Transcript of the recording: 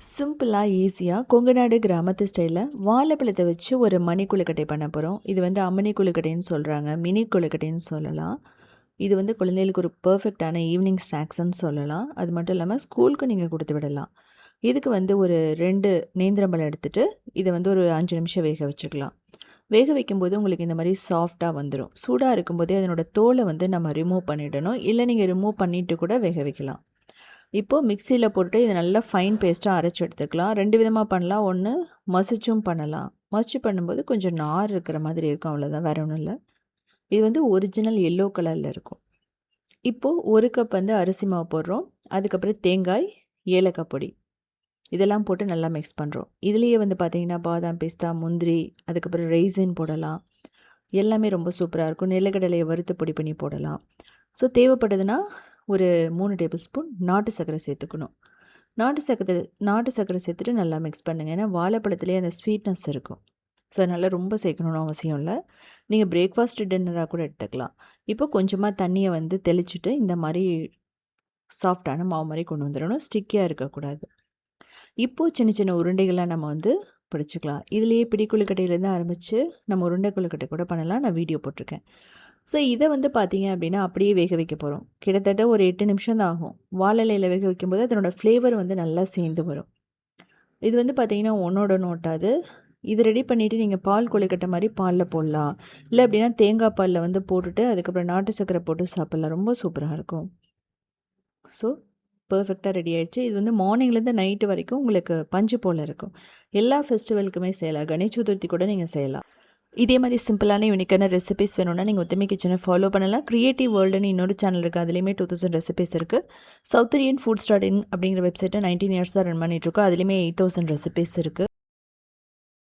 சிம்பிளாக ஈஸியாக கொங்குநாடு கிராமத்து ஸ்டைலில் வாழைப்பழத்தை வச்சு ஒரு மணி கொழுக்கட்டை பண்ண போகிறோம். இது வந்து அம்மணி கொழுக்கட்டைன்னு சொல்கிறாங்க, மினி கொழுக்கட்டைன்னு சொல்லலாம். இது வந்து குழந்தைகளுக்கு ஒரு பர்ஃபெக்டான ஈவினிங் ஸ்நாக்ஸ்ன்னு சொல்லலாம். அது மட்டும் இல்லாமல் ஸ்கூலுக்கு நீங்கள் கொடுத்து விடலாம். இதுக்கு வந்து ஒரு 2 நேந்திரம்பழம் எடுத்துகிட்டு இதை வந்து ஒரு 5 நிமிஷம் வேக வச்சுக்கலாம். வேக வைக்கும்போது உங்களுக்கு இந்த மாதிரி சாஃப்டாக வந்துடும். சூடாக இருக்கும்போதே அதனோட தோலை வந்து நம்ம ரிமூவ் பண்ணிடணும். இல்லை நீங்கள் ரிமூவ் பண்ணிவிட்டு கூட வேக வைக்கலாம். இப்போது மிக்சியில் போட்டு இதை நல்லா ஃபைன் பேஸ்ட்டாக அரைச்சி எடுத்துக்கலாம். 2 விதமாக பண்ணலாம். ஒன்று மசிச்சும் பண்ணலாம். மசிச்சு பண்ணும்போது கொஞ்சம் நார் இருக்கிற மாதிரி இருக்கும், அவ்வளோதான், வேறு ஒன்றும் இல்லை. இது வந்து ஒரிஜினல் எல்லோ கலரில் இருக்கும். இப்போது 1 கப் வந்து அரிசி மாவு போடுறோம். அதுக்கப்புறம் தேங்காய், ஏலக்காய் பொடி இதெல்லாம் போட்டு நல்லா மிக்ஸ் பண்ணுறோம். இதுலேயே வந்து பார்த்திங்கன்னா பாதாம், பிஸ்தா, முந்திரி, அதுக்கப்புறம் ரெய்சின் போடலாம். எல்லாமே ரொம்ப சூப்பராக இருக்கும். நிலக்கடலையை வறுத்து பொடி பண்ணி போடலாம். ஸோ தேவைப்படுதுன்னா ஒரு 3 டேபிள் ஸ்பூன் நாட்டு சர்க்கரை சேர்த்துக்கணும். நாட்டு சர்க்கரை சேர்த்துட்டு நல்லா மிக்ஸ் பண்ணுங்கள். ஏன்னா வாழைப்பழத்துலேயே அந்த ஸ்வீட்னஸ் இருக்கும். ஸோ அதனால் ரொம்ப சேர்க்கணும்னு அவசியம் இல்லை. நீங்கள் பிரேக்ஃபாஸ்ட் டின்னராக கூட எடுத்துக்கலாம். இப்போ கொஞ்சமாக தண்ணியை வந்து தெளிச்சுட்டு இந்த மாதிரி சாஃப்டான மாவு மாதிரி கொண்டு வந்துடணும். ஸ்டிக்கியாக இருக்கக்கூடாது. இப்போது சின்ன சின்ன உருண்டைகளாக நம்ம வந்து பிடிச்சிக்கலாம். இதுலேயே பிடி கொழுக்கட்டையிலேருந்து ஆரம்பித்து நம்ம உருண்டை கொழுக்கட்டை கூட பண்ணலாம். நான் வீடியோ போட்டிருக்கேன். ஸோ இதை வந்து பார்த்தீங்க அப்படின்னா அப்படியே வேக வைக்க போகிறோம். கிட்டத்தட்ட ஒரு 8 நிமிஷம் தான் ஆகும். வாழை இலையில வேக வைக்கும்போது அதனோட ஃப்ளேவர் வந்து நல்லா சேர்ந்து வரும். இது வந்து பார்த்தீங்கன்னா ஒன்றோட ஒட்டாது. இது ரெடி பண்ணிவிட்டு நீங்கள் பால் கொழுக்கட்டை மாதிரி பாலில் போடலாம். இல்லை அப்படின்னா தேங்காய் பாலில் வந்து போட்டுட்டு அதுக்கப்புறம் நாட்டு சர்க்கரை போட்டு சாப்பிட்லாம். ரொம்ப சூப்பராக இருக்கும். ஸோ பெர்ஃபெக்டாக ரெடி ஆகிடுச்சு. இது வந்து மார்னிங்லேருந்து நைட்டு வரைக்கும் உங்களுக்கு பஞ்சு போல் இருக்கும். எல்லா ஃபெஸ்டிவலுக்குமே செய்யலாம். கணேஷ் சதுர்த்தி கூட நீங்கள் செய்யலாம். இதே மாதிரி சிம்பிளான யூனிக்கான ரெசிபிஸ் வேணும்னா நீங்கள் உத்தமி கிச்சனை ஃபாலோ பண்ணலாம். கிரியேட்டிவ் வேர்ல்டுன்னு இன்னொரு சேனல் இருக்குது. அதுலேயுமே 2000 ரெசிபிஸ் இருக்குது. South Indian food start in அப்படிங்கிற வெப்சைட்டை 19 இயர்ஸ் தான் ரன் பண்ணிகிட்ருக்கோம். அதுலேயுமே 8000 ரெசிபிஸ் இருக்குது.